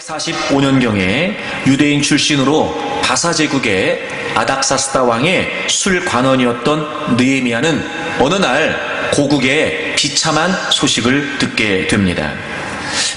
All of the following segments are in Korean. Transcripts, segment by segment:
745년경에 유대인 출신으로 바사 제국의 아닥사스다 왕의 술관원이었던 느헤미야는 어느 날 고국의 비참한 소식을 듣게 됩니다.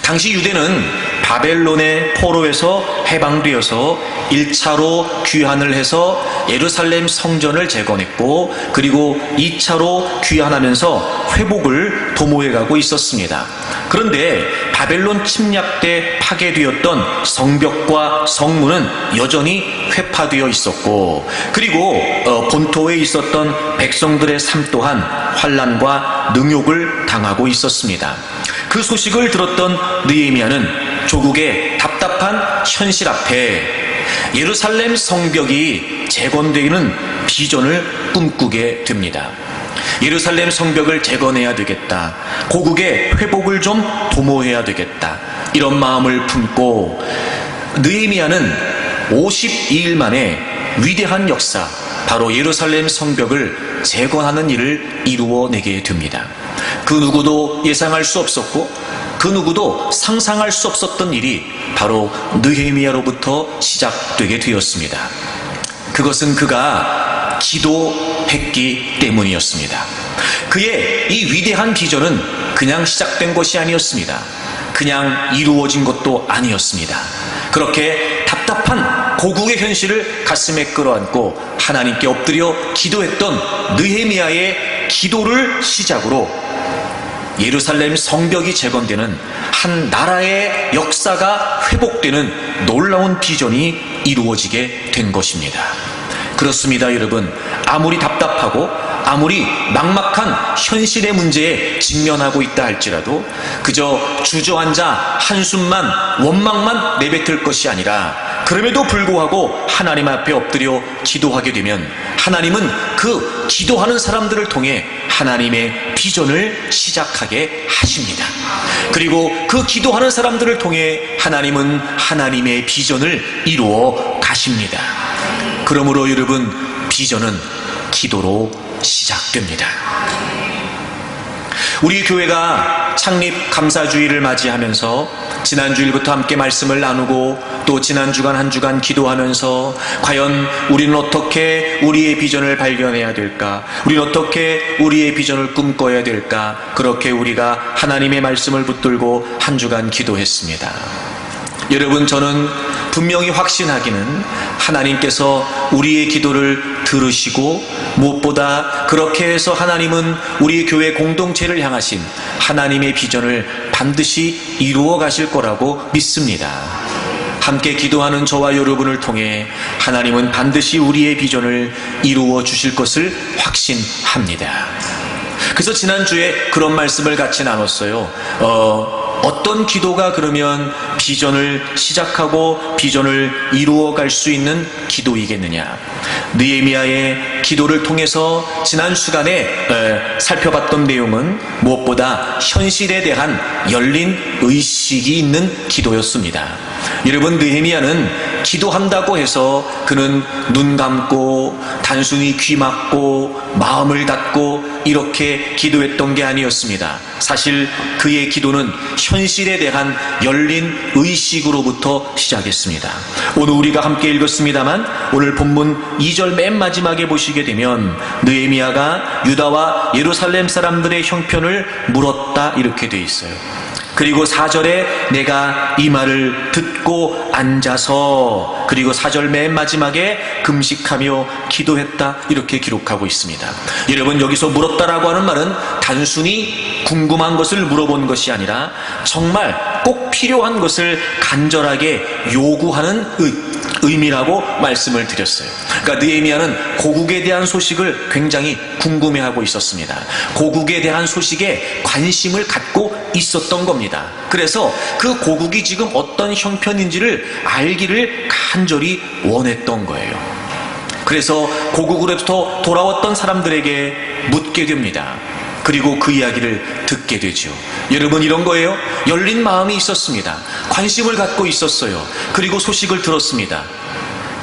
당시 유대는 바벨론의 포로에서 해방되어서 1차로 귀환을 해서 예루살렘 성전을 재건했고, 그리고 2차로 귀환하면서 회복을 도모해가고 있었습니다. 그런데 바벨론 침략 때 파괴되었던 성벽과 성문은 여전히 회파되어 있었고, 그리고 본토에 있었던 백성들의 삶 또한 환난과 능욕을 당하고 있었습니다. 그 소식을 들었던 느헤미야는 조국의 답답한 현실 앞에 예루살렘 성벽이 재건되는 비전을 꿈꾸게 됩니다. 예루살렘 성벽을 재건해야 되겠다. 고국의 회복을 좀 도모해야 되겠다. 이런 마음을 품고 느헤미야는 52일 만에 위대한 역사, 바로 예루살렘 성벽을 재건하는 일을 이루어내게 됩니다. 그 누구도 예상할 수 없었고 그 누구도 상상할 수 없었던 일이 바로 느헤미야로부터 시작되게 되었습니다. 그것은 그가 기도했기 때문이었습니다. 그의 이 위대한 비전은 그냥 시작된 것이 아니었습니다. 그냥 이루어진 것도 아니었습니다. 그렇게 답답한 고국의 현실을 가슴에 끌어안고 하나님께 엎드려 기도했던 느헤미야의 기도를 시작으로 예루살렘 성벽이 재건되는 한 나라의 역사가 회복되는 놀라운 비전이 이루어지게 된 것입니다. 그렇습니다, 여러분. 아무리 답답하고 아무리 막막한 현실의 문제에 직면하고 있다 할지라도 그저 주저앉아 한숨만 원망만 내뱉을 것이 아니라, 그럼에도 불구하고 하나님 앞에 엎드려 기도하게 되면 하나님은 그 기도하는 사람들을 통해 하나님의 비전을 시작하게 하십니다. 그리고 그 기도하는 사람들을 통해 하나님은 하나님의 비전을 이루어 가십니다. 그러므로 여러분, 비전은 기도로 시작됩니다. 우리 교회가 창립 감사주일을 맞이하면서 지난 주일부터 함께 말씀을 나누고 또 지난 주간 한 주간 기도하면서 과연 우리는 어떻게 우리의 비전을 발견해야 될까? 우리는 어떻게 우리의 비전을 꿈꿔야 될까? 그렇게 우리가 하나님의 말씀을 붙들고 한 주간 기도했습니다. 여러분, 저는 분명히 확신하기는 하나님께서 우리의 기도를 들으시고 무엇보다 그렇게 해서 하나님은 우리 교회 공동체를 향하신 하나님의 비전을 반드시 이루어 가실 거라고 믿습니다. 함께 기도하는 저와 여러분을 통해 하나님은 반드시 우리의 비전을 이루어 주실 것을 확신합니다. 그래서 지난주에 그런 말씀을 같이 나눴어요. 어떤 기도가 그러면 비전을 시작하고 비전을 이루어갈 수 있는 기도이겠느냐? 느헤미야의 기도를 통해서 지난 시간에 살펴봤던 내용은 무엇보다 현실에 대한 열린 의식이 있는 기도였습니다. 여러분, 느헤미야는 기도한다고 해서 그는 눈 감고 단순히 귀 막고 마음을 닫고 이렇게 기도했던 게 아니었습니다. 사실 그의 기도는 현실에 대한 열린 의식으로부터 시작했습니다. 오늘 우리가 함께 읽었습니다만 오늘 본문 2절 맨 마지막에 보시게 되면 느헤미야가 유다와 예루살렘 사람들의 형편을 물었다 이렇게 돼 있어요. 그리고 4절에 내가 이 말을 듣고 앉아서, 그리고 4절 맨 마지막에 금식하며 기도했다 이렇게 기록하고 있습니다. 여러분, 여기서 물었다라고 하는 말은 단순히 궁금한 것을 물어본 것이 아니라 정말 꼭 필요한 것을 간절하게 요구하는 의미라고 말씀을 드렸어요. 그러니까 느헤미야는 고국에 대한 소식을 굉장히 궁금해하고 있었습니다. 고국에 대한 소식에 관심을 갖고 있었던 겁니다. 그래서 그 고국이 지금 어떤 형편인지를 알기를 간절히 원했던 거예요. 그래서 고국으로부터 돌아왔던 사람들에게 묻게 됩니다. 그리고 그 이야기를 듣게 되죠. 여러분, 이런 거예요. 열린 마음이 있었습니다. 관심을 갖고 있었어요. 그리고 소식을 들었습니다.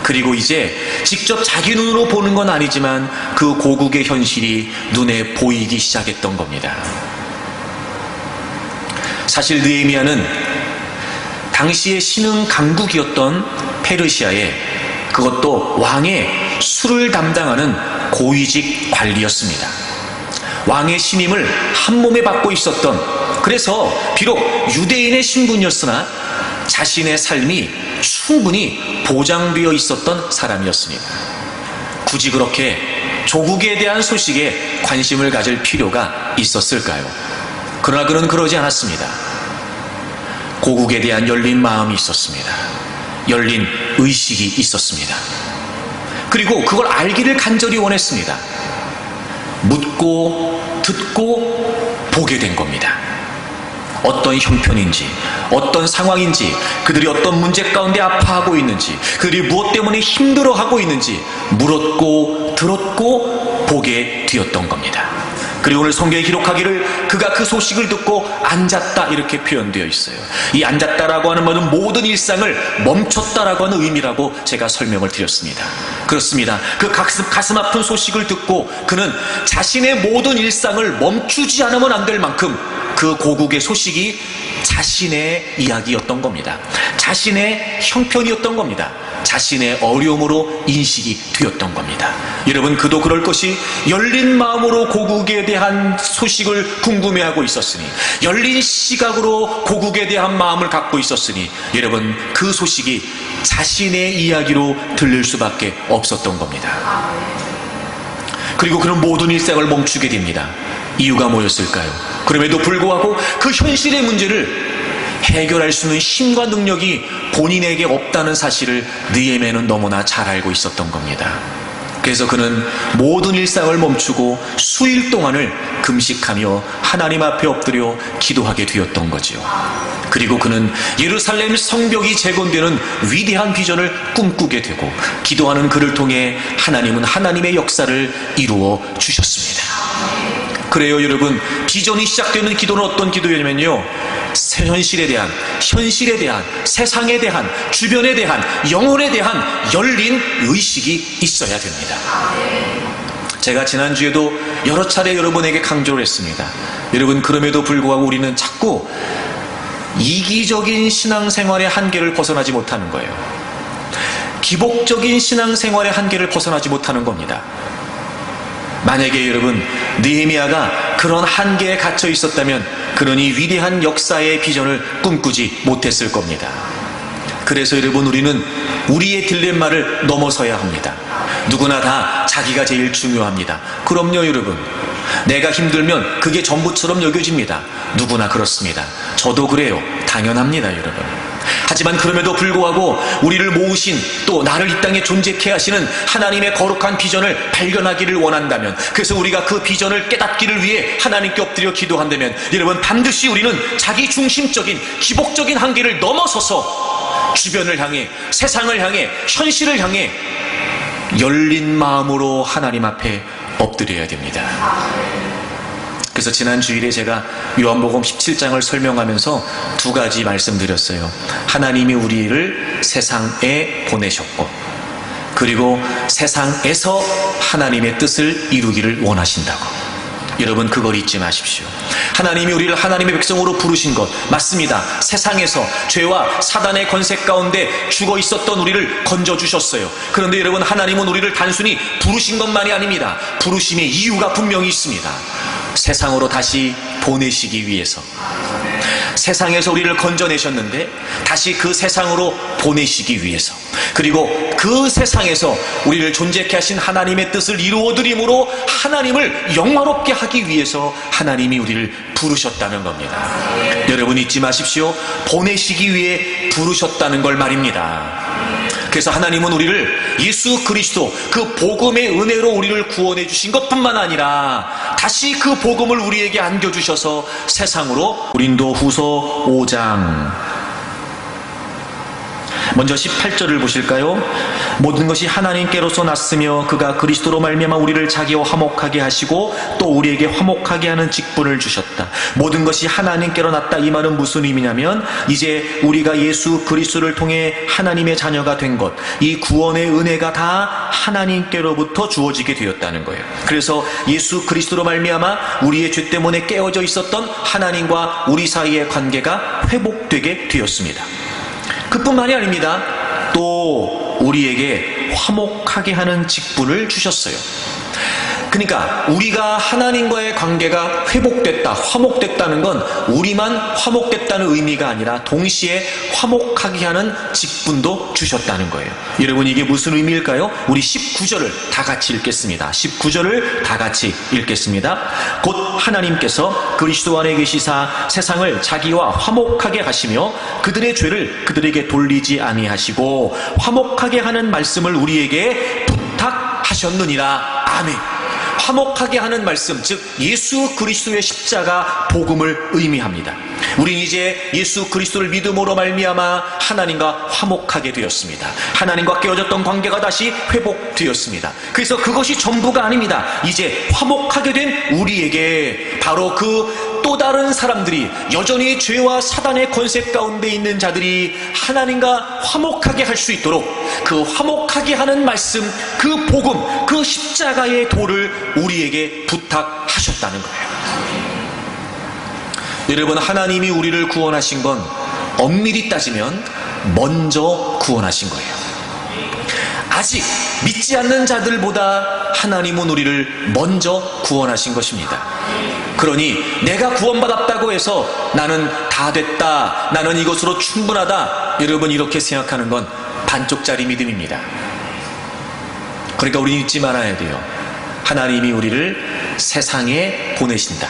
그리고 이제 직접 자기 눈으로 보는 건 아니지만 그 고국의 현실이 눈에 보이기 시작했던 겁니다. 사실 느헤미야는 당시의 신흥 강국이었던 페르시아에, 그것도 왕의 술을 담당하는 고위직 관리였습니다. 왕의 신임을 한몸에 받고 있었던, 그래서 비록 유대인의 신분이었으나 자신의 삶이 충분히 보장되어 있었던 사람이었습니다. 굳이 그렇게 조국에 대한 소식에 관심을 가질 필요가 있었을까요? 그러나 그는 그러지 않았습니다. 고국에 대한 열린 마음이 있었습니다. 열린 의식이 있었습니다. 그리고 그걸 알기를 간절히 원했습니다. 묻고 듣고 보게 된 겁니다. 어떤 형편인지, 어떤 상황인지, 그들이 어떤 문제 가운데 아파하고 있는지, 그들이 무엇 때문에 힘들어하고 있는지 물었고 들었고 보게 되었던 겁니다. 그리고 오늘 성경에 기록하기를 그가 그 소식을 듣고 앉았다, 이렇게 표현되어 있어요. 이 앉았다라고 하는 말은 모든 일상을 멈췄다라고 하는 의미라고 제가 설명을 드렸습니다. 그렇습니다. 그 가슴 아픈 소식을 듣고 그는 자신의 모든 일상을 멈추지 않으면 안 될 만큼 그 고국의 소식이 자신의 이야기였던 겁니다. 자신의 형편이었던 겁니다. 자신의 어려움으로 인식이 되었던 겁니다. 여러분, 그도 그럴 것이 열린 마음으로 고국에 대한 소식을 궁금해하고 있었으니, 열린 시각으로 고국에 대한 마음을 갖고 있었으니, 여러분, 그 소식이 자신의 이야기로 들릴 수밖에 없었던 겁니다. 그리고 그런 모든 일상을 멈추게 됩니다. 이유가 뭐였을까요? 그럼에도 불구하고 그 현실의 문제를 해결할 수 있는 힘과 능력이 본인에게 없다는 사실을 느헤미야는 너무나 잘 알고 있었던 겁니다. 그래서 그는 모든 일상을 멈추고 수일 동안을 금식하며 하나님 앞에 엎드려 기도하게 되었던 거지요. 그리고 그는 예루살렘 성벽이 재건되는 위대한 비전을 꿈꾸게 되고, 기도하는 그를 통해 하나님은 하나님의 역사를 이루어 주셨습니다. 그래요, 여러분, 비전이 시작되는 기도는 어떤 기도냐면요, 현실에 대한, 세상에 대한, 주변에 대한, 영혼에 대한 열린 의식이 있어야 됩니다. 제가 지난주에도 여러 차례 여러분에게 강조를 했습니다. 여러분, 그럼에도 불구하고 우리는 자꾸 이기적인 신앙생활의 한계를 벗어나지 못하는 거예요. 기복적인 신앙생활의 한계를 벗어나지 못하는 겁니다. 만약에 여러분, 느헤미야가 그런 한계에 갇혀 있었다면 그는 이 위대한 역사의 비전을 꿈꾸지 못했을 겁니다. 그래서 여러분, 우리는 우리의 딜레마를 넘어서야 합니다. 누구나 다 자기가 제일 중요합니다. 그럼요, 여러분. 내가 힘들면 그게 전부처럼 여겨집니다. 누구나 그렇습니다. 저도 그래요. 당연합니다, 여러분. 하지만 그럼에도 불구하고 우리를 모으신, 또 나를 이 땅에 존재케 하시는 하나님의 거룩한 비전을 발견하기를 원한다면, 그래서 우리가 그 비전을 깨닫기를 위해 하나님께 엎드려 기도한다면, 여러분, 반드시 우리는 자기 중심적인 기복적인 한계를 넘어서서 주변을 향해, 세상을 향해, 현실을 향해 열린 마음으로 하나님 앞에 엎드려야 됩니다. 그래서 지난 주일에 제가 요한복음 17장을 설명하면서 두 가지 말씀드렸어요. 하나님이 우리를 세상에 보내셨고, 그리고 세상에서 하나님의 뜻을 이루기를 원하신다고. 여러분, 그걸 잊지 마십시오. 하나님이 우리를 하나님의 백성으로 부르신 것 맞습니다. 세상에서 죄와 사단의 권세 가운데 죽어 있었던 우리를 건져주셨어요. 그런데 여러분, 하나님은 우리를 단순히 부르신 것만이 아닙니다. 부르심의 이유가 분명히 있습니다. 세상으로 다시 보내시기 위해서. 세상에서 우리를 건져내셨는데 다시 그 세상으로 보내시기 위해서, 그리고 그 세상에서 우리를 존재케 하신 하나님의 뜻을 이루어드림으로 하나님을 영화롭게 하기 위해서 하나님이 우리를 부르셨다는 겁니다. 여러분, 잊지 마십시오. 보내시기 위해 부르셨다는 걸 말입니다. 그래서 하나님은 우리를 예수 그리스도, 그 복음의 은혜로 우리를 구원해 주신 것뿐만 아니라 다시 그 복음을 우리에게 안겨주셔서 세상으로, 고린도후서 5장 먼저 18절을 보실까요? 모든 것이 하나님께로서 났으며 그가 그리스도로 말미암아 우리를 자기와 화목하게 하시고 또 우리에게 화목하게 하는 직분을 주셨다. 모든 것이 하나님께로 났다. 이 말은 무슨 의미냐면, 이제 우리가 예수 그리스도를 통해 하나님의 자녀가 된 것, 이 구원의 은혜가 다 하나님께로부터 주어지게 되었다는 거예요. 그래서 예수 그리스도로 말미암아 우리의 죄 때문에 깨어져 있었던 하나님과 우리 사이의 관계가 회복되게 되었습니다. 그뿐만이 아닙니다. 또 우리에게 화목하게 하는 직분을 주셨어요. 그러니까 우리가 하나님과의 관계가 회복됐다, 화목됐다는 건 우리만 화목됐다는 의미가 아니라 동시에 화목하게 하는 직분도 주셨다는 거예요. 여러분, 이게 무슨 의미일까요? 우리 19절을 다 같이 읽겠습니다. 19절을 다 같이 읽겠습니다. 곧 하나님께서 그리스도 안에 계시사 세상을 자기와 화목하게 하시며 그들의 죄를 그들에게 돌리지 아니하시고 화목하게 하는 말씀을 우리에게 부탁하셨느니라. 아멘. 화목하게 하는 말씀, 즉 예수 그리스도의 십자가 복음을 의미합니다. 우린 이제 예수 그리스도를 믿음으로 말미암아 하나님과 화목하게 되었습니다. 하나님과 깨어졌던 관계가 다시 회복되었습니다. 그래서 그것이 전부가 아닙니다. 이제 화목하게 된 우리에게 바로 그 또 다른 사람들이, 여전히 죄와 사단의 권세 가운데 있는 자들이 하나님과 화목하게 할 수 있도록 그 화목하게 하는 말씀, 그 복음, 그 십자가의 도를 우리에게 부탁하셨다는 거예요. 여러분, 하나님이 우리를 구원하신 건 엄밀히 따지면 먼저 구원하신 거예요. 아직 믿지 않는 자들보다 하나님은 우리를 먼저 구원하신 것입니다. 그러니 내가 구원받았다고 해서 나는 다 됐다, 나는 이것으로 충분하다, 여러분 이렇게 생각하는 건 반쪽짜리 믿음입니다. 그러니까 우리는 잊지 말아야 돼요. 하나님이 우리를 세상에 보내신다.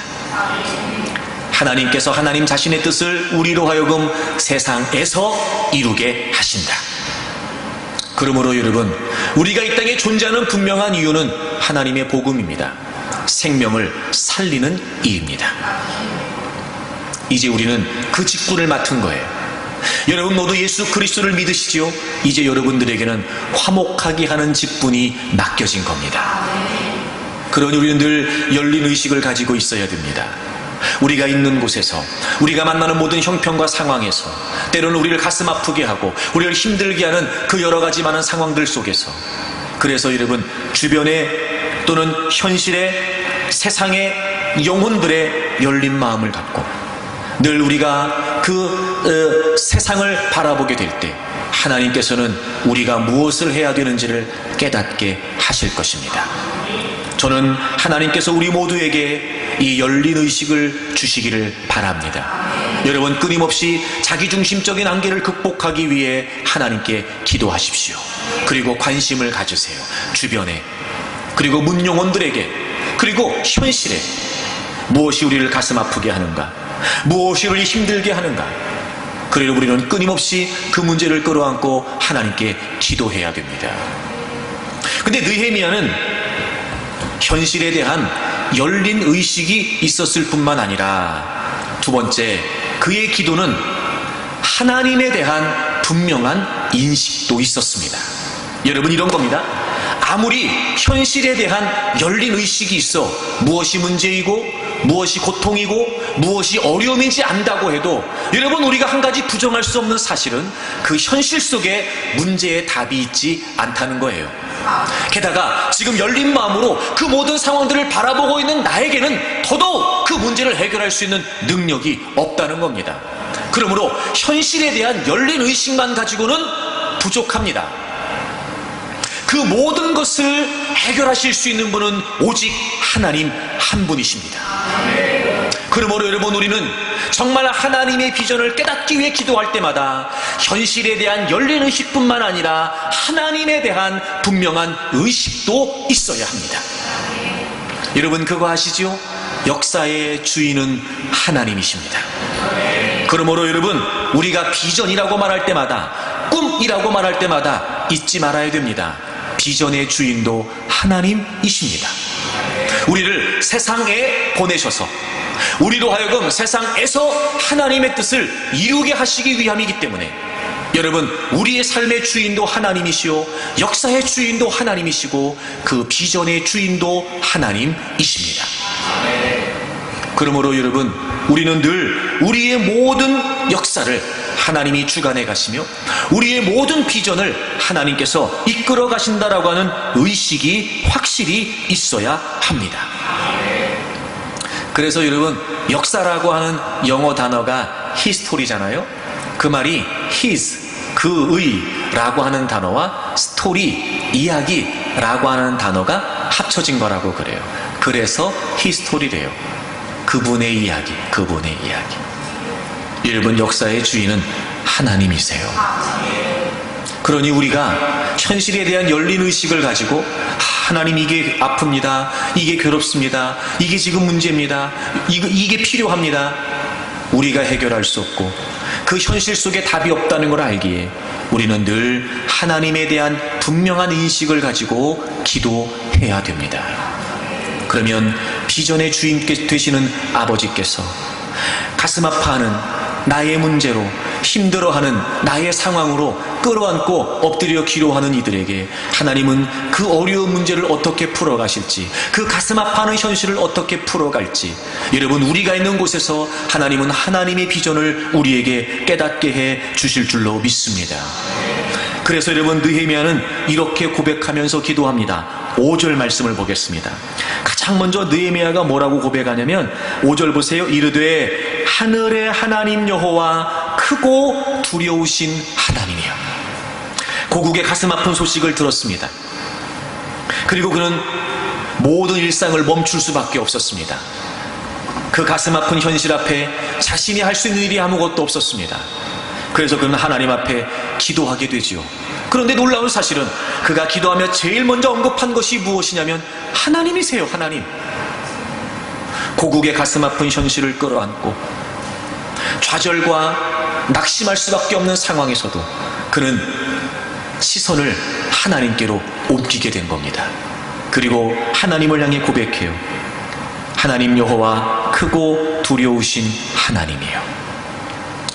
하나님께서 하나님 자신의 뜻을 우리로 하여금 세상에서 이루게 하신다. 그러므로 여러분, 우리가 이 땅에 존재하는 분명한 이유는 하나님의 복음입니다. 생명을 살리는 이입니다. 이제 우리는 그 직분을 맡은 거예요. 여러분 모두 예수 그리스도를 믿으시지요? 이제 여러분들에게는 화목하게 하는 직분이 맡겨진 겁니다. 그러니 우리는 늘 열린 의식을 가지고 있어야 됩니다. 우리가 있는 곳에서, 우리가 만나는 모든 형편과 상황에서, 때로는 우리를 가슴 아프게 하고 우리를 힘들게 하는 그 여러 가지 많은 상황들 속에서, 그래서 여러분 주변에 또는 현실의 세상의 영혼들의 열린 마음을 갖고 늘 우리가 그 세상을 바라보게 될 때 하나님께서는 우리가 무엇을 해야 되는지를 깨닫게 하실 것입니다. 저는 하나님께서 우리 모두에게 이 열린 의식을 주시기를 바랍니다. 여러분, 끊임없이 자기중심적인 한계를 극복하기 위해 하나님께 기도하십시오. 그리고 관심을 가지세요. 주변에, 그리고 문영혼들에게, 그리고 현실에 무엇이 우리를 가슴 아프게 하는가, 무엇이 우리를 힘들게 하는가. 그리고 우리는 끊임없이 그 문제를 끌어안고 하나님께 기도해야 됩니다. 근데 느헤미야는 현실에 대한 열린 의식이 있었을 뿐만 아니라 두 번째, 그의 기도는 하나님에 대한 분명한 인식도 있었습니다. 여러분, 이런 겁니다. 아무리 현실에 대한 열린 의식이 있어 무엇이 문제이고 무엇이 고통이고 무엇이 어려움인지 안다고 해도, 여러분, 우리가 한 가지 부정할 수 없는 사실은 그 현실 속에 문제의 답이 있지 않다는 거예요. 게다가 지금 열린 마음으로 그 모든 상황들을 바라보고 있는 나에게는 더더욱 그 문제를 해결할 수 있는 능력이 없다는 겁니다. 그러므로 현실에 대한 열린 의식만 가지고는 부족합니다. 그 모든 것을 해결하실 수 있는 분은 오직 하나님 한 분이십니다. 그러므로 여러분, 우리는 정말 하나님의 비전을 깨닫기 위해 기도할 때마다 현실에 대한 열린 의식뿐만 아니라 하나님에 대한 분명한 의식도 있어야 합니다. 여러분, 그거 아시죠? 역사의 주인은 하나님이십니다. 그러므로 여러분, 우리가 비전이라고 말할 때마다, 꿈이라고 말할 때마다 잊지 말아야 됩니다. 비전의 주인도 하나님이십니다. 우리를 세상에 보내셔서 우리로 하여금 세상에서 하나님의 뜻을 이루게 하시기 위함이기 때문에, 여러분, 우리의 삶의 주인도 하나님이시오, 역사의 주인도 하나님이시고 그 비전의 주인도 하나님이십니다. 그러므로 여러분, 우리는 늘 우리의 모든 역사를 하나님이 주관해 가시며 우리의 모든 비전을 하나님께서 이끌어 가신다라고 하는 의식이 확실히 있어야 합니다. 그래서 여러분, 역사라고 하는 영어 단어가 history잖아요. 그 말이 his, 그 의라고 하는 단어와 스토리, 이야기라고 하는 단어가 합쳐진 거라고 그래요. 그래서 히스토리래요. 그분의 이야기, 그분의 이야기. 여러분, 역사의 주인은 하나님이세요. 그러니 우리가 현실에 대한 열린 의식을 가지고 하나님, 이게 아픕니다, 이게 괴롭습니다, 이게 지금 문제입니다, 이게 필요합니다, 우리가 해결할 수 없고 그 현실 속에 답이 없다는 걸 알기에 우리는 늘 하나님에 대한 분명한 인식을 가지고 기도해야 됩니다. 그러면 비전의 주인 되시는 아버지께서 가슴 아파하는 나의 문제로, 힘들어하는 나의 상황으로 끌어안고 엎드려 기도하는 이들에게 하나님은 그 어려운 문제를 어떻게 풀어가실지, 그 가슴 아파하는 현실을 어떻게 풀어갈지, 여러분, 우리가 있는 곳에서 하나님은 하나님의 비전을 우리에게 깨닫게 해 주실 줄로 믿습니다. 그래서 여러분, 느헤미야는 이렇게 고백하면서 기도합니다. 5절 말씀을 보겠습니다. 가장 먼저 느헤미야가 뭐라고 고백하냐면 5절 보세요. 이르되 하늘의 하나님 여호와 크고 두려우신 하나님이여. 고국의 가슴 아픈 소식을 들었습니다. 그리고 그는 모든 일상을 멈출 수밖에 없었습니다. 그 가슴 아픈 현실 앞에 자신이 할 수 있는 일이 아무것도 없었습니다. 그래서 그는 하나님 앞에 기도하게 되지요. 그런데 놀라운 사실은 그가 기도하며 제일 먼저 언급한 것이 무엇이냐면 하나님이세요. 하나님. 고국의 가슴 아픈 현실을 끌어안고 좌절과 낙심할 수밖에 없는 상황에서도 그는 시선을 하나님께로 옮기게 된 겁니다. 그리고 하나님을 향해 고백해요. 하나님 여호와 크고 두려우신 하나님이에요.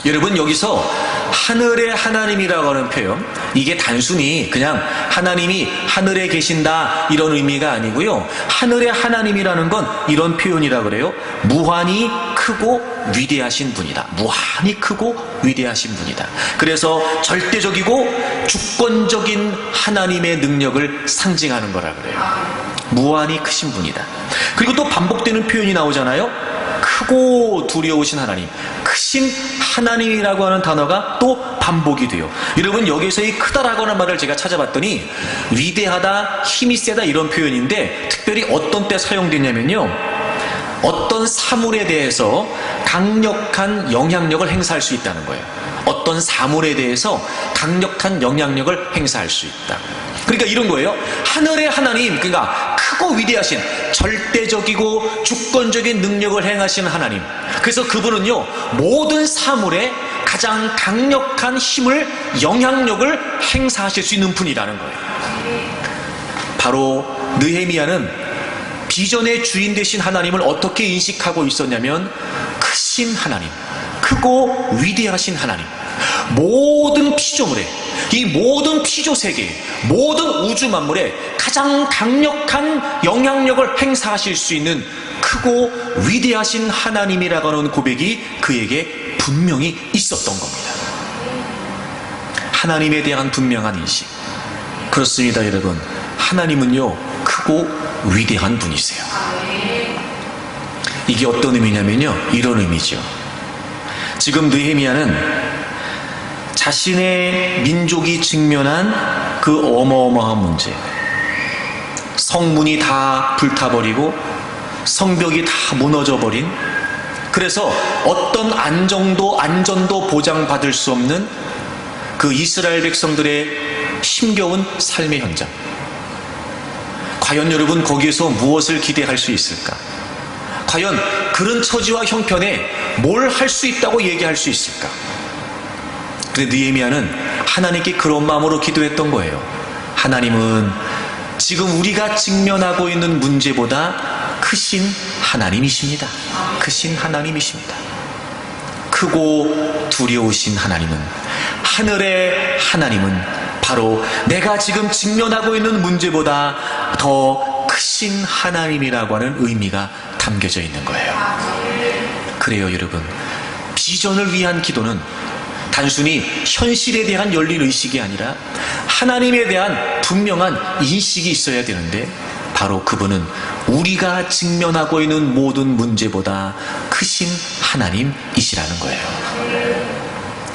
여러분, 여기서 하늘의 하나님이라고 하는 표현, 이게 단순히 그냥 하나님이 하늘에 계신다 이런 의미가 아니고요. 하늘의 하나님이라는 건 이런 표현이라 그래요. 무한히 크고 위대하신 분이다. 무한히 크고 위대하신 분이다. 그래서 절대적이고 주권적인 하나님의 능력을 상징하는 거라 그래요. 무한히 크신 분이다. 그리고 또 반복되는 표현이 나오잖아요. 크고 두려우신 하나님, 크신 하나님이라고 하는 단어가 또 반복이 돼요. 여러분, 여기서 이 크다라고 하는 말을 제가 찾아봤더니 위대하다, 힘이 세다 이런 표현인데 특별히 어떤 때 사용되냐면요, 어떤 사물에 대해서 강력한 영향력을 행사할 수 있다는 거예요. 어떤 사물에 대해서 강력한 영향력을 행사할 수 있다. 그러니까 이런 거예요. 하늘의 하나님, 그러니까 크고 위대하신 절대적이고 주권적인 능력을 행하시는 하나님. 그래서 그분은요, 모든 사물에 가장 강력한 힘을, 영향력을 행사하실 수 있는 분이라는 거예요. 바로 느헤미야는 비전의 주인 되신 하나님을 어떻게 인식하고 있었냐면 크신 하나님, 크고 위대하신 하나님, 모든 피조물에, 이 모든 피조세계, 모든 우주 만물에 가장 강력한 영향력을 행사하실 수 있는 크고 위대하신 하나님이라고 하는 고백이 그에게 분명히 있었던 겁니다. 하나님에 대한 분명한 인식. 그렇습니다, 여러분. 하나님은요, 크고 위대한 분이세요. 이게 어떤 의미냐면요, 이런 의미죠. 지금 느헤미야는 자신의 민족이 직면한 그 어마어마한 문제, 성문이 다 불타버리고 성벽이 다 무너져버린, 그래서 어떤 안전도 보장받을 수 없는 그 이스라엘 백성들의 힘겨운 삶의 현장. 과연 여러분, 거기에서 무엇을 기대할 수 있을까? 과연 그런 처지와 형편에 뭘 할 수 있다고 얘기할 수 있을까? 근데 느헤미야는 하나님께 그런 마음으로 기도했던 거예요. 하나님은 지금 우리가 직면하고 있는 문제보다 크신 하나님이십니다. 크신 하나님이십니다. 크고 두려우신 하나님은, 하늘의 하나님은 바로 내가 지금 직면하고 있는 문제보다 더 크신 하나님이라고 하는 의미가 담겨져 있는 거예요. 그래요, 여러분. 비전을 위한 기도는 단순히 현실에 대한 열린 의식이 아니라 하나님에 대한 분명한 인식이 있어야 되는데, 바로 그분은 우리가 직면하고 있는 모든 문제보다 크신 하나님이시라는 거예요.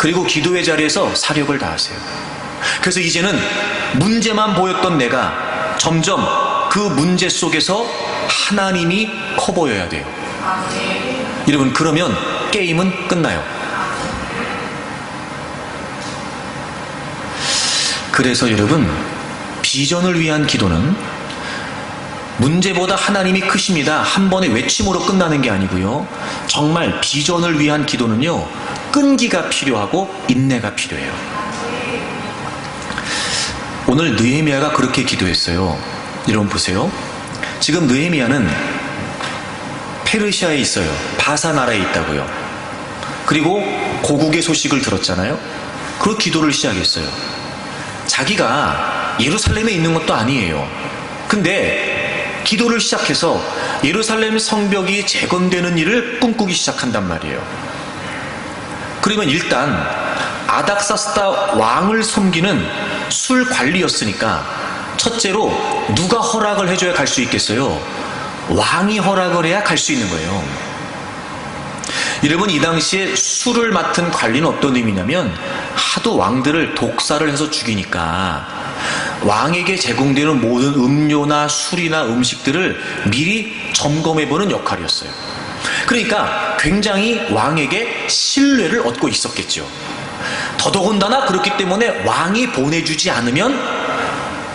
그리고 기도의 자리에서 사력을 다하세요. 그래서 이제는 문제만 보였던 내가 점점 그 문제 속에서 하나님이 커 보여야 돼요. 여러분, 그러면 게임은 끝나요. 그래서 여러분, 비전을 위한 기도는 문제보다 하나님이 크십니다 한 번의 외침으로 끝나는 게 아니고요, 정말 비전을 위한 기도는요, 끈기가 필요하고 인내가 필요해요. 오늘 느헤미야가 그렇게 기도했어요. 여러분 보세요. 지금 느헤미야는 페르시아에 있어요. 바사 나라에 있다고요. 그리고 고국의 소식을 들었잖아요. 그리고 기도를 시작했어요. 자기가 예루살렘에 있는 것도 아니에요. 근데 기도를 시작해서 예루살렘 성벽이 재건되는 일을 꿈꾸기 시작한단 말이에요. 그러면 일단 아닥사스다 왕을 섬기는 술 관리였으니까 첫째로 누가 허락을 해줘야 갈 수 있겠어요? 왕이 허락을 해야 갈 수 있는 거예요. 여러분, 이 당시에 술을 맡은 관리는 어떤 의미냐면 하도 왕들을 독사를 해서 죽이니까 왕에게 제공되는 모든 음료나 술이나 음식들을 미리 점검해보는 역할이었어요. 그러니까 굉장히 왕에게 신뢰를 얻고 있었겠죠. 더더군다나 그렇기 때문에 왕이 보내주지 않으면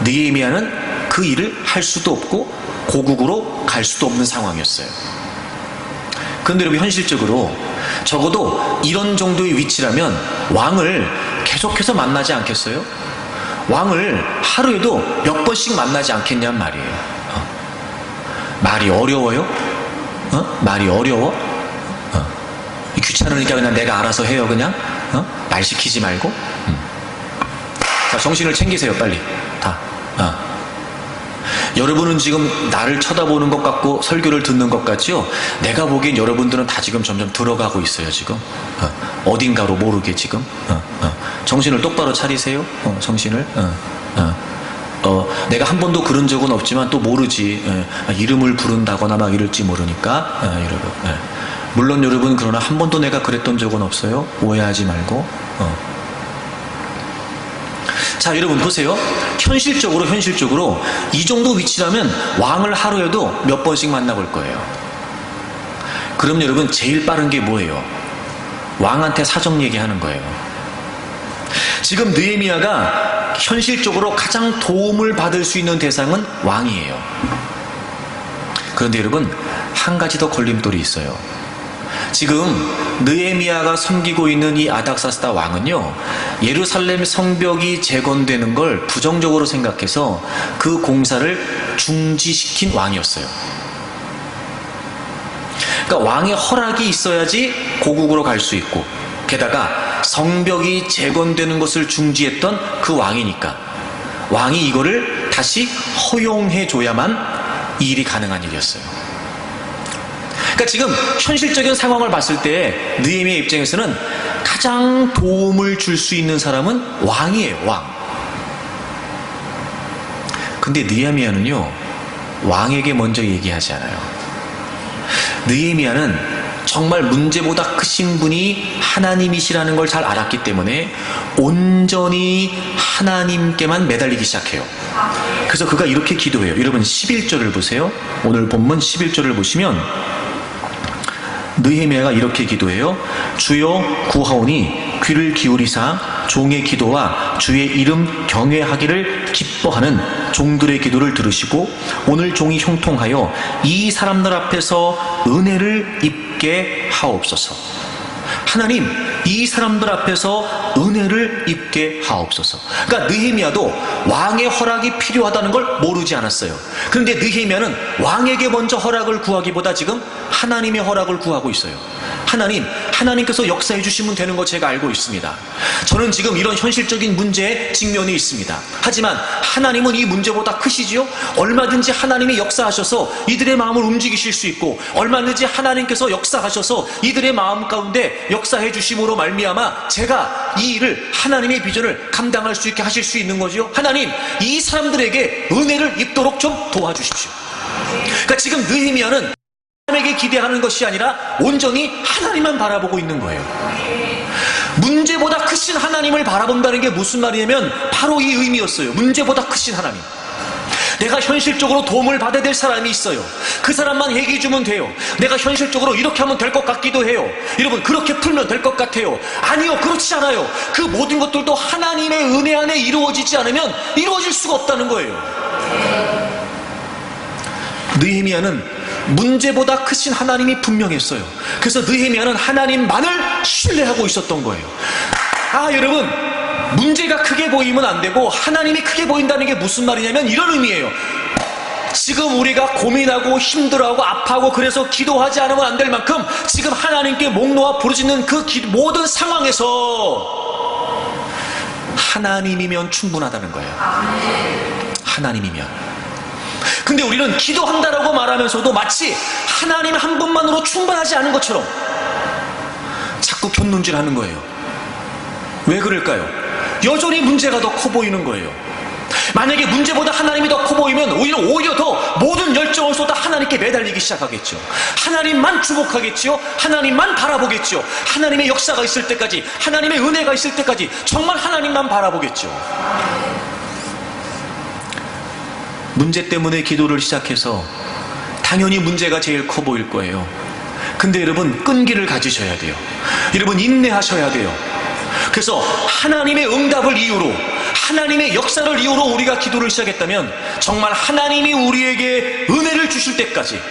느헤미야는 그 일을 할 수도 없고 고국으로 갈 수도 없는 상황이었어요. 그런데 여러분, 현실적으로 적어도 이런 정도의 위치라면 왕을 계속해서 만나지 않겠어요? 왕을 하루에도 몇 번씩 만나지 않겠냔 말이에요. 말이 어려워요? 말이 어려워? 귀찮으니까 그냥 내가 알아서 해요. 그냥 말 시키지 말고. 자, 정신을 챙기세요. 빨리 다. 여러분은 지금 나를 쳐다보는 것 같고 설교를 듣는 것 같지요? 내가 보기엔 여러분들은 다 지금 점점 들어가고 있어요. 지금 어딘가로 모르게 지금. 정신을 똑바로 차리세요. 정신을. 내가 한 번도 그런 적은 없지만 또 모르지. 이름을 부른다거나 막 이럴지 모르니까. 여러분. 물론 여러분, 그러나 한 번도 내가 그랬던 적은 없어요. 오해하지 말고. 자, 여러분 보세요. 현실적으로 이 정도 위치라면 왕을 하루에도 몇 번씩 만나볼 거예요. 그럼 여러분, 제일 빠른 게 뭐예요? 왕한테 사정 얘기하는 거예요. 지금 느헤미야가 현실적으로 가장 도움을 받을 수 있는 대상은 왕이에요. 그런데 여러분, 한 가지 더 걸림돌이 있어요. 지금 느헤미야가 섬기고 있는 이 아닥사스다 왕은요, 예루살렘 성벽이 재건되는 걸 부정적으로 생각해서 그 공사를 중지시킨 왕이었어요. 그러니까 왕의 허락이 있어야지 고국으로 갈 수 있고, 게다가 성벽이 재건되는 것을 중지했던 그 왕이니까 왕이 이거를 다시 허용해 줘야만 이 일이 가능한 일이었어요. 그러니까 지금 현실적인 상황을 봤을 때 느헤미야 입장에서는 가장 도움을 줄 수 있는 사람은 왕이에요. 왕. 근데 느헤미야는요, 왕에게 먼저 얘기하지 않아요. 느헤미야는 정말 문제보다 크신 분이 하나님이시라는 걸 잘 알았기 때문에 온전히 하나님께만 매달리기 시작해요. 그래서 그가 이렇게 기도해요. 여러분, 11절을 보세요. 오늘 본문 11절을 보시면 느헤미야가 이렇게 기도해요. 주여 구하오니 귀를 기울이사 종의 기도와 주의 이름 경외하기를 기뻐하는 종들의 기도를 들으시고 오늘 종이 형통하여 이 사람들 앞에서 은혜를 입게 하옵소서. 하나님, 이 사람들 앞에서 은혜를 입게 하옵소서. 그러니까 느헤미야도 왕의 허락이 필요하다는 걸 모르지 않았어요. 그런데 느헤미야는 왕에게 먼저 허락을 구하기보다 지금 하나님의 허락을 구하고 있어요. 하나님께서 역사해 주시면 되는 거 제가 알고 있습니다. 저는 지금 이런 현실적인 문제에 직면해 있습니다. 하지만 하나님은 이 문제보다 크시지요? 얼마든지 하나님이 역사하셔서 이들의 마음을 움직이실 수 있고, 얼마든지 하나님께서 역사하셔서 이들의 마음 가운데 역사해 주심으로 말미암아 제가 이 일을, 하나님의 비전을 감당할 수 있게 하실 수 있는 거지요. 하나님, 이 사람들에게 은혜를 입도록 좀 도와주십시오. 그러니까 지금 느헤미야는 사람에게 기대하는 것이 아니라 온전히 하나님만 바라보고 있는 거예요. 문제보다 크신 하나님을 바라본다는 게 무슨 말이냐면 바로 이 의미였어요. 문제보다 크신 하나님. 내가 현실적으로 도움을 받아야 될 사람이 있어요. 그 사람만 얘기해 주면 돼요. 내가 현실적으로 이렇게 하면 될 것 같기도 해요. 여러분, 그렇게 풀면 될 것 같아요. 아니요, 그렇지 않아요. 그 모든 것들도 하나님의 은혜 안에 이루어지지 않으면 이루어질 수가 없다는 거예요. 느헤미야는 문제보다 크신 하나님이 분명했어요. 그래서 느헤미야는 하나님만을 신뢰하고 있었던 거예요. 여러분, 문제가 크게 보이면 안 되고 하나님이 크게 보인다는 게 무슨 말이냐면 이런 의미예요. 지금 우리가 고민하고 힘들어하고 아파하고 그래서 기도하지 않으면 안 될 만큼 지금 하나님께 목 놓아 부르짖는 그 모든 상황에서 하나님이면 충분하다는 거예요. 하나님이면. 근데 우리는 기도한다라고 말하면서도 마치 하나님 한 분만으로 충분하지 않은 것처럼 자꾸 곁눈질하는 거예요. 왜 그럴까요? 여전히 문제가 더 커 보이는 거예요. 만약에 문제보다 하나님이 더 커 보이면 오히려 더 모든 열정을 쏟아 하나님께 매달리기 시작하겠죠. 하나님만 주목하겠죠. 하나님만 바라보겠죠. 하나님의 역사가 있을 때까지, 하나님의 은혜가 있을 때까지 정말 하나님만 바라보겠죠. 문제 때문에 기도를 시작해서 당연히 문제가 제일 커 보일 거예요. 근데 여러분, 끈기를 가지셔야 돼요. 여러분, 인내하셔야 돼요. 그래서 하나님의 응답을 이유로, 하나님의 역사를 이유로 우리가 기도를 시작했다면 정말 하나님이 우리에게 은혜를 주실 때까지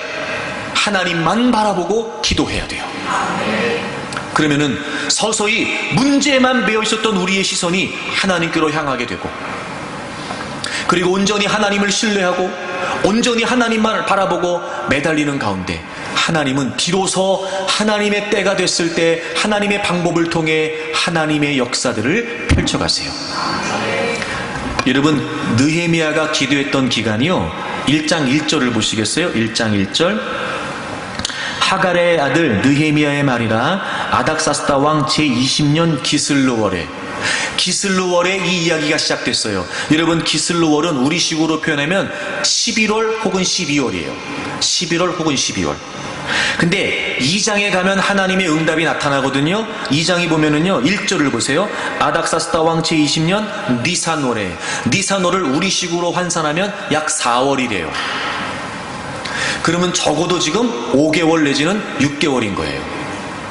하나님만 바라보고 기도해야 돼요. 그러면은 서서히 문제에만 매여 있었던 우리의 시선이 하나님께로 향하게 되고, 그리고 온전히 하나님을 신뢰하고 온전히 하나님만을 바라보고 매달리는 가운데 하나님은 비로소 하나님의 때가 됐을 때 하나님의 방법을 통해 하나님의 역사들을 펼쳐가세요. 여러분, 느헤미야가 기도했던 기간이요, 1장 1절을 보시겠어요? 1장 1절. 하갈의 아들 느헤미야의 말이라 아닥사스다 왕 제20년 기슬루월에. 기슬루월에 이 이야기가 시작됐어요. 여러분, 기슬루월은 우리식으로 표현하면 11월 혹은 12월이에요. 11월 혹은 12월. 근데 2장에 가면 하나님의 응답이 나타나거든요. 2장에 보면은요, 1절을 보세요. 아닥사스다 왕 제20년 니산월에. 니산월을 우리식으로 환산하면 약 4월이래요. 그러면 적어도 지금 5개월 내지는 6개월인 거예요.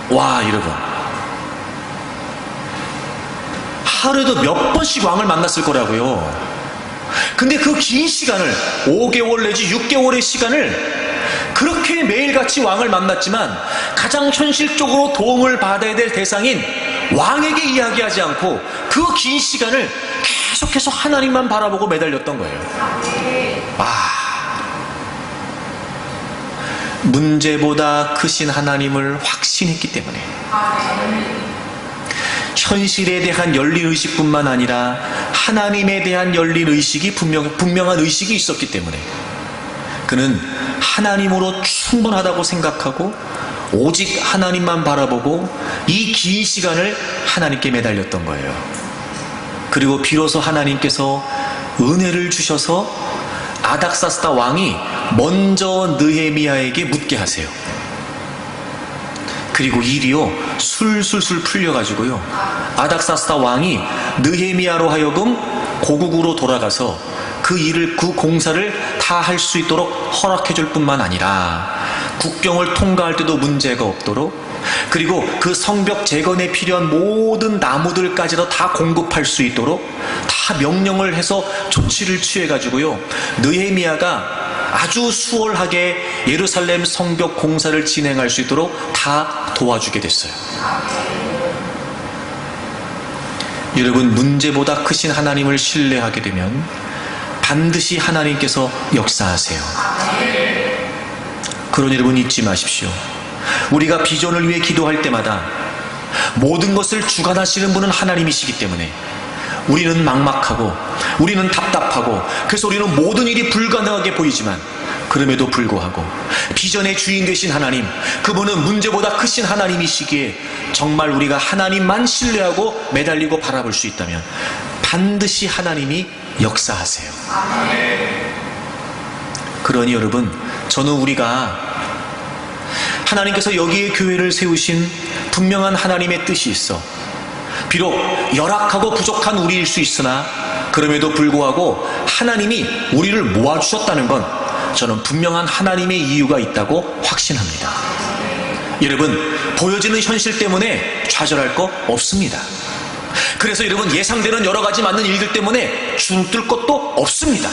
와, 여러분, 하루에도 몇 번씩 왕을 만났을 거라고요. 근데 그 긴 시간을, 5개월 내지 6개월의 시간을 그렇게 매일같이 왕을 만났지만 가장 현실적으로 도움을 받아야 될 대상인 왕에게 이야기하지 않고 그 긴 시간을 계속해서 하나님만 바라보고 매달렸던 거예요. 문제보다 크신 하나님을 확신했기 때문에, 현실에 대한 열린 의식뿐만 아니라 하나님에 대한 열린 의식이 분명한 의식이 있었기 때문에 그는 하나님으로 충분하다고 생각하고 오직 하나님만 바라보고 이 긴 시간을 하나님께 매달렸던 거예요. 그리고 비로소 하나님께서 은혜를 주셔서 아닥사스다 왕이 먼저 느헤미야에게 묻게 하세요. 그리고 일이요, 술술술 풀려가지고요, 아닥사스다 왕이 느헤미야로 하여금 고국으로 돌아가서 그 공사를 다 할 수 있도록 허락해 줄 뿐만 아니라 국경을 통과할 때도 문제가 없도록, 그리고 그 성벽 재건에 필요한 모든 나무들까지도 다 공급할 수 있도록 다 명령을 해서 조치를 취해가지고요, 느헤미야가 아주 수월하게 예루살렘 성벽 공사를 진행할 수 있도록 다 도와주게 됐어요. 여러분, 문제보다 크신 하나님을 신뢰하게 되면 반드시 하나님께서 역사하세요. 그러니 여러분, 잊지 마십시오. 우리가 비전을 위해 기도할 때마다 모든 것을 주관하시는 분은 하나님이시기 때문에 우리는 막막하고 우리는 답답하고, 그래서 우리는 모든 일이 불가능하게 보이지만 그럼에도 불구하고 비전의 주인 되신 하나님, 그분은 문제보다 크신 하나님이시기에 정말 우리가 하나님만 신뢰하고 매달리고 바라볼 수 있다면 반드시 하나님이 역사하세요. 그러니 여러분, 저는 우리가 하나님께서 여기에 교회를 세우신 분명한 하나님의 뜻이 있어 비록 열악하고 부족한 우리일 수 있으나 그럼에도 불구하고 하나님이 우리를 모아주셨다는 건 저는 분명한 하나님의 이유가 있다고 확신합니다. 여러분, 보여지는 현실 때문에 좌절할 거 없습니다. 그래서 여러분, 예상되는 여러 가지 맞는 일들 때문에 주눅들 것도 없습니다.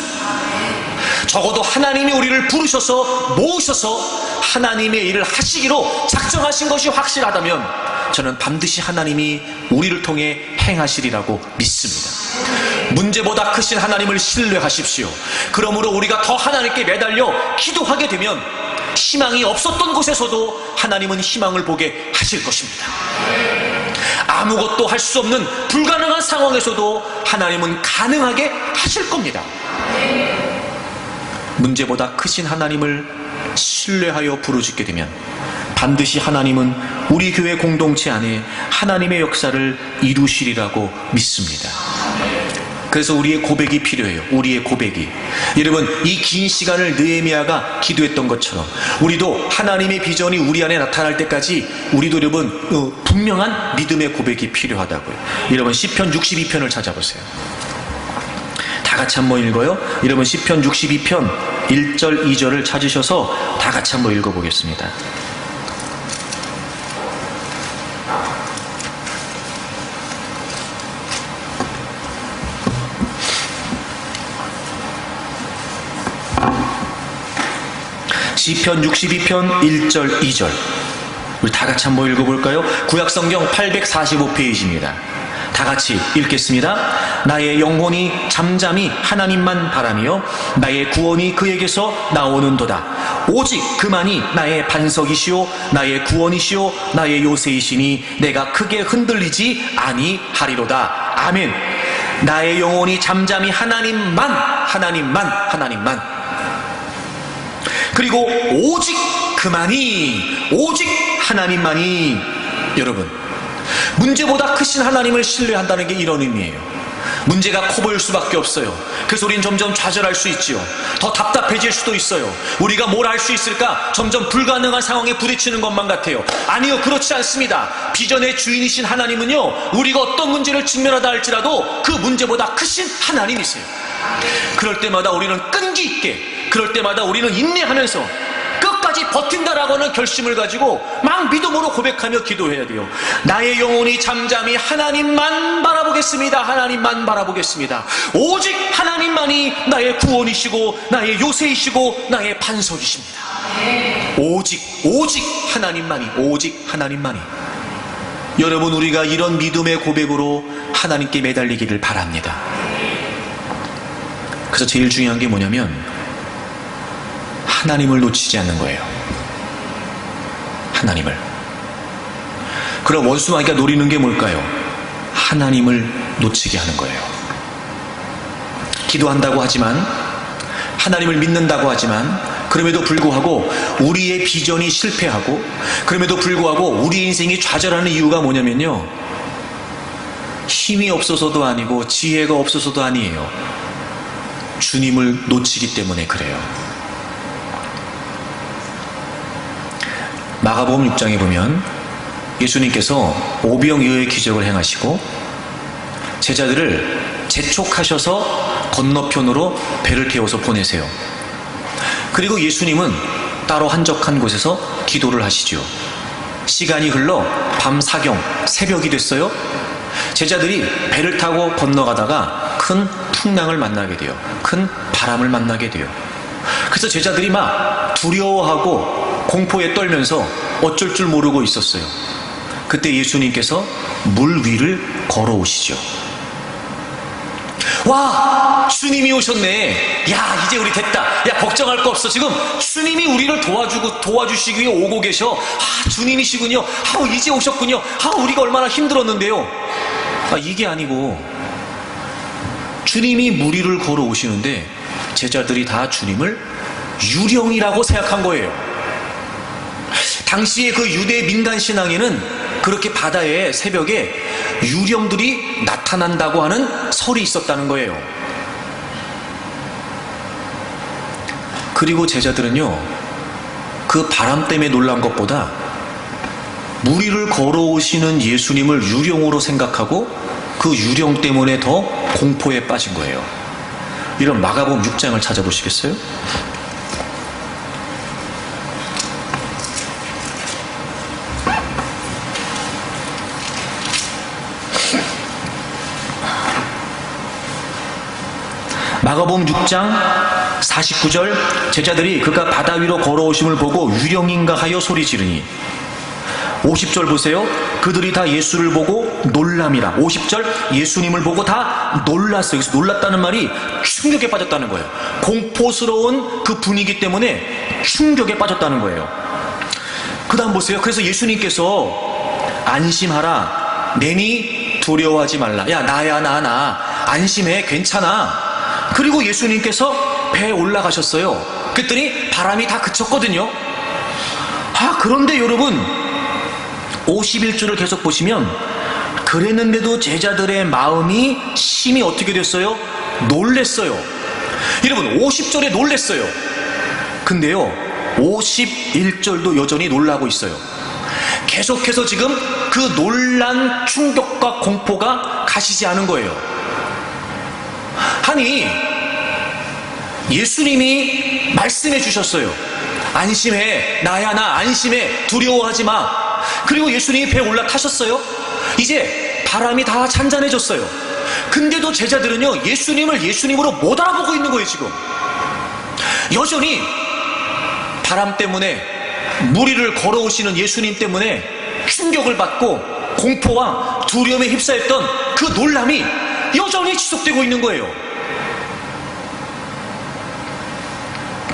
적어도 하나님이 우리를 부르셔서 모으셔서 하나님의 일을 하시기로 작정하신 것이 확실하다면 저는 반드시 하나님이 우리를 통해 행하시리라고 믿습니다. 문제보다 크신 하나님을 신뢰하십시오. 그러므로 우리가 더 하나님께 매달려 기도하게 되면 희망이 없었던 곳에서도 하나님은 희망을 보게 하실 것입니다. 아무것도 할 수 없는 불가능한 상황에서도 하나님은 가능하게 하실 겁니다. 문제보다 크신 하나님을 신뢰하여 부르짖게 되면 반드시 하나님은 우리 교회 공동체 안에 하나님의 역사를 이루시리라고 믿습니다. 그래서 우리의 고백이 필요해요. 우리의 고백이. 여러분, 이 긴 시간을 느헤미야가 기도했던 것처럼 우리도 하나님의 비전이 우리 안에 나타날 때까지 우리도 여러분 분명한 믿음의 고백이 필요하다고요. 여러분, 시편 62편을 찾아보세요. 다 같이 한번 읽어요. 여러분, 시편 62편 1절 2절을 찾으셔서 다 같이 한번 읽어보겠습니다. 시편 62편 1절 2절 우리 다 같이 한번 읽어볼까요? 구약성경 845페이지입니다. 다 같이 읽겠습니다. 나의 영혼이 잠잠히 하나님만 바라며 나의 구원이 그에게서 나오는도다. 오직 그만이 나의 반석이시오 나의 구원이시오 나의 요새이시니 내가 크게 흔들리지 아니하리로다. 아멘. 나의 영혼이 잠잠히 하나님만 그리고 오직 그만이, 오직 하나님만이. 여러분, 문제보다 크신 하나님을 신뢰한다는 게 이런 의미예요. 문제가 커 보일 수밖에 없어요. 그래서 우리는 점점 좌절할 수 있지요. 더 답답해질 수도 있어요. 우리가 뭘 할 수 있을까? 점점 불가능한 상황에 부딪히는 것만 같아요. 아니요, 그렇지 않습니다. 비전의 주인이신 하나님은요, 우리가 어떤 문제를 직면하다 할지라도 그 문제보다 크신 하나님이세요. 그럴 때마다 우리는 끈기 있게, 그럴 때마다 우리는 인내하면서 끝까지 버틴다라고 하는 결심을 가지고 막 믿음으로 고백하며 기도해야 돼요. 나의 영혼이 잠잠히 하나님만 바라보겠습니다. 하나님만 바라보겠습니다. 오직 하나님만이 나의 구원이시고 나의 요새이시고 나의 반석이십니다. 오직 하나님만이. 여러분, 우리가 이런 믿음의 고백으로 하나님께 매달리기를 바랍니다. 그래서 제일 중요한 게 뭐냐면 하나님을 놓치지 않는 거예요. 하나님을. 그럼 원수마귀가 노리는 게 뭘까요? 하나님을 놓치게 하는 거예요. 기도한다고 하지만, 하나님을 믿는다고 하지만, 그럼에도 불구하고 우리의 비전이 실패하고, 그럼에도 불구하고 우리 인생이 좌절하는 이유가 뭐냐면요, 힘이 없어서도 아니고 지혜가 없어서도 아니에요. 주님을 놓치기 때문에 그래요. 마가복음 6장에 보면 예수님께서 오병이어의 기적을 행하시고 제자들을 재촉하셔서 건너편으로 배를 태워서 보내세요. 그리고 예수님은 따로 한적한 곳에서 기도를 하시죠. 시간이 흘러 밤 사경, 새벽이 됐어요. 제자들이 배를 타고 건너가다가 큰 풍랑을 만나게 돼요. 큰 바람을 만나게 돼요. 그래서 제자들이 막 두려워하고 공포에 떨면서 어쩔 줄 모르고 있었어요. 그때 예수님께서 물 위를 걸어오시죠. 와, 주님이 오셨네. 야, 이제 우리 됐다. 야, 걱정할 거 없어. 지금 주님이 우리를 도와주시기 위해 오고 계셔. 아, 주님이시군요. 아, 이제 오셨군요. 아, 우리가 얼마나 힘들었는데요. 아, 이게 아니고 주님이 물 위를 걸어오시는데 제자들이 다 주님을 유령이라고 생각한 거예요. 당시에 그 유대 민간 신앙에는 그렇게 바다에 새벽에 유령들이 나타난다고 하는 설이 있었다는 거예요. 그리고 제자들은요, 그 바람 때문에 놀란 것보다 무리를 걸어오시는 예수님을 유령으로 생각하고 그 유령 때문에 더 공포에 빠진 거예요. 이런 마가복음 6장을 찾아보시겠어요? 마가복음 6장 49절, 제자들이 그가 바다 위로 걸어오심을 보고 유령인가 하여 소리 지르니. 50절 보세요. 그들이 다 예수를 보고 놀람이라. 50절, 예수님을 보고 다 놀랐어요. 여기서 놀랐다는 말이 충격에 빠졌다는 거예요. 공포스러운 그 분위기 때문에 충격에 빠졌다는 거예요. 그 다음 보세요. 그래서 예수님께서 안심하라, 내니 두려워하지 말라. 야, 나야, 나 안심해, 괜찮아. 그리고 예수님께서 배에 올라가셨어요. 그랬더니 바람이 다 그쳤거든요. 그런데 여러분, 51절을 계속 보시면, 그랬는데도 제자들의 마음이 심히 어떻게 됐어요? 놀랬어요. 여러분, 50절에 놀랬어요. 근데요, 51절도 여전히 놀라고 있어요. 계속해서 지금 그 놀란 충격과 공포가 가시지 않은 거예요. 아니, 예수님이 말씀해 주셨어요. 안심해, 나야, 나 안심해, 두려워하지 마. 그리고 예수님이 배에 올라타셨어요. 이제 바람이 다 잔잔해졌어요. 근데도 제자들은요, 예수님을 예수님으로 못 알아보고 있는 거예요. 지금 여전히 바람 때문에, 무리를 걸어오시는 예수님 때문에 충격을 받고 공포와 두려움에 휩싸였던 그 놀람이 여전히 지속되고 있는 거예요.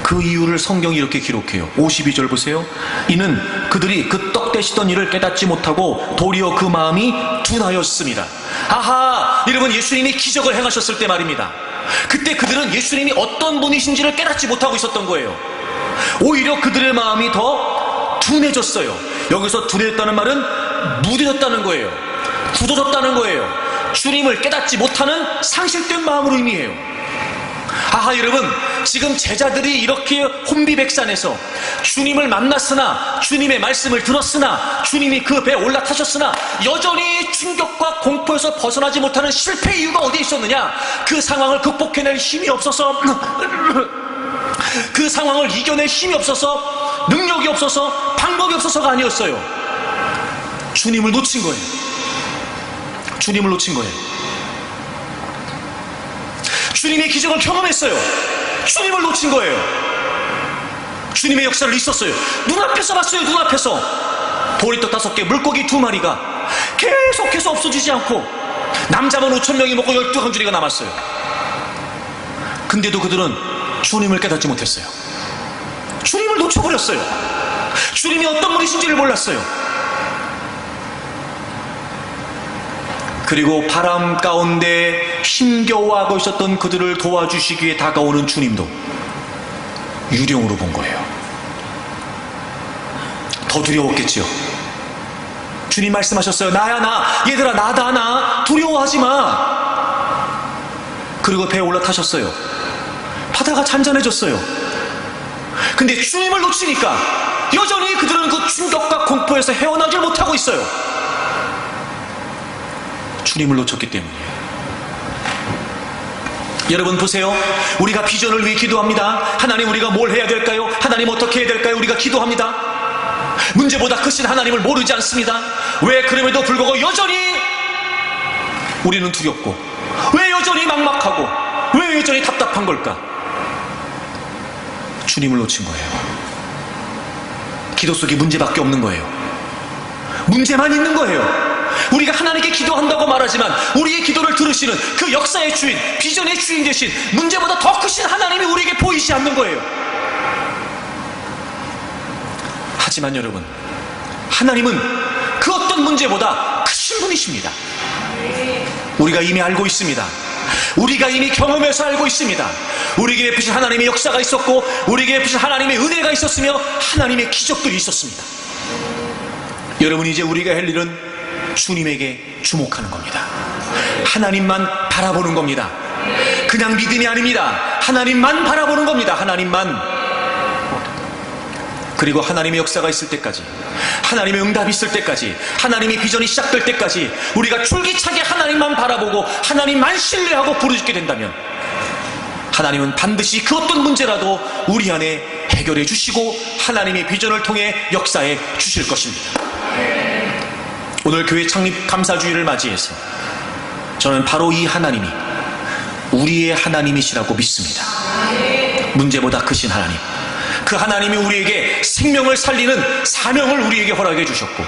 그 이유를 성경이 이렇게 기록해요. 52절 보세요. 이는 그들이 그 떡 대시던 일을 깨닫지 못하고 도리어 그 마음이 둔하였습니다. 아하, 여러분, 예수님이 기적을 행하셨을 때 말입니다. 그때 그들은 예수님이 어떤 분이신지를 깨닫지 못하고 있었던 거예요. 오히려 그들의 마음이 더 둔해졌어요. 여기서 둔해졌다는 말은 무뎌졌다는 거예요. 굳어졌다는 거예요. 주님을 깨닫지 못하는 상실된 마음으로 의미해요. 여러분, 지금 제자들이 이렇게 혼비백산해서 주님을 만났으나, 주님의 말씀을 들었으나, 주님이 그 배에 올라타셨으나 여전히 충격과 공포에서 벗어나지 못하는 실패의 이유가 어디에 있었느냐? 그 상황을 극복해낼 힘이 없어서, 그 상황을 이겨낼 힘이 없어서, 능력이 없어서, 방법이 없어서가 아니었어요. 주님을 놓친 거예요. 주님을 놓친 거예요. 주님의 기적을 경험했어요. 주님을 놓친 거예요. 주님의 역사를 있었어요. 눈앞에서 봤어요. 눈앞에서 보리떡 5개, 물고기 2마리가 계속해서 없어지지 않고 남자만 5,000명이 먹고 12강줄이가 남았어요. 근데도 그들은 주님을 깨닫지 못했어요. 주님을 놓쳐버렸어요. 주님이 어떤 분이신지를 몰랐어요. 그리고 바람 가운데 힘겨워하고 있었던 그들을 도와주시기 위해 다가오는 주님도 유령으로 본 거예요. 더 두려웠겠지요. 주님 말씀하셨어요. 나야, 나. 얘들아, 나다, 나. 두려워하지 마. 그리고 배에 올라타셨어요. 바다가 잔잔해졌어요. 근데 주님을 놓치니까 여전히 그들은 그 충격과 공포에서 헤어나질 못하고 있어요. 주님을 놓쳤기 때문이에요. 여러분 보세요. 우리가 비전을 위해 기도합니다. 하나님, 우리가 뭘 해야 될까요? 하나님, 어떻게 해야 될까요? 우리가 기도합니다. 문제보다 크신 하나님을 모르지 않습니다. 왜 그럼에도 불구하고 여전히 우리는 두렵고, 왜 여전히 막막하고, 왜 여전히 답답한 걸까? 주님을 놓친 거예요. 기도 속에 문제밖에 없는 거예요. 문제만 있는 거예요. 우리가 하나님께 기도한다고 말하지만 우리의 기도를 들으시는 그 역사의 주인, 비전의 주인 되신, 문제보다 더 크신 하나님이 우리에게 보이지 않는 거예요. 하지만 여러분, 하나님은 그 어떤 문제보다 크신 분이십니다. 우리가 이미 알고 있습니다. 우리가 이미 경험해서 알고 있습니다. 우리에게 베푸신 하나님의 역사가 있었고, 우리에게 베푸신 하나님의 은혜가 있었으며, 하나님의 기적들이 있었습니다. 여러분, 이제 우리가 할 일은 주님에게 주목하는 겁니다. 하나님만 바라보는 겁니다. 그냥 믿음이 아닙니다. 하나님만 바라보는 겁니다. 하나님만. 그리고 하나님의 역사가 있을 때까지, 하나님의 응답이 있을 때까지, 하나님의 비전이 시작될 때까지 우리가 줄기차게 하나님만 바라보고 하나님만 신뢰하고 부르짖게 된다면 하나님은 반드시 그 어떤 문제라도 우리 안에 해결해 주시고 하나님의 비전을 통해 역사해 주실 것입니다. 오늘 교회 창립 감사주의를 맞이해서 저는 바로 이 하나님이 우리의 하나님이시라고 믿습니다. 문제보다 크신 하나님, 그 하나님이 우리에게 생명을 살리는 사명을 우리에게 허락해 주셨고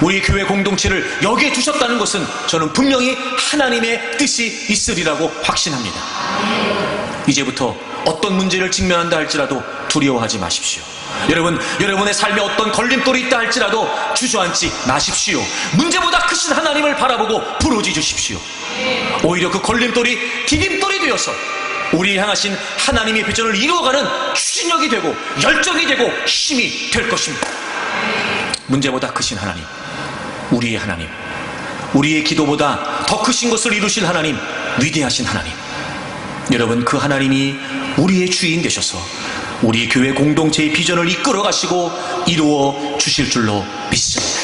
우리 교회 공동체를 여기에 두셨다는 것은 저는 분명히 하나님의 뜻이 있으리라고 확신합니다. 이제부터 어떤 문제를 직면한다 할지라도 두려워하지 마십시오. 여러분의 삶에 어떤 걸림돌이 있다 할지라도 주저앉지 마십시오. 문제보다 크신 하나님을 바라보고 부르짖으십시오. 오히려 그 걸림돌이 디딤돌이 되어서 우리 향하신 하나님의 비전을 이루어가는 추진력이 되고 열정이 되고 힘이 될 것입니다. 문제보다 크신 하나님, 우리의 하나님, 우리의 기도보다 더 크신 것을 이루실 하나님, 위대하신 하나님, 여러분 그 하나님이 우리의 주인 되셔서 우리 교회 공동체의 비전을 이끌어 가시고 이루어 주실 줄로 믿습니다.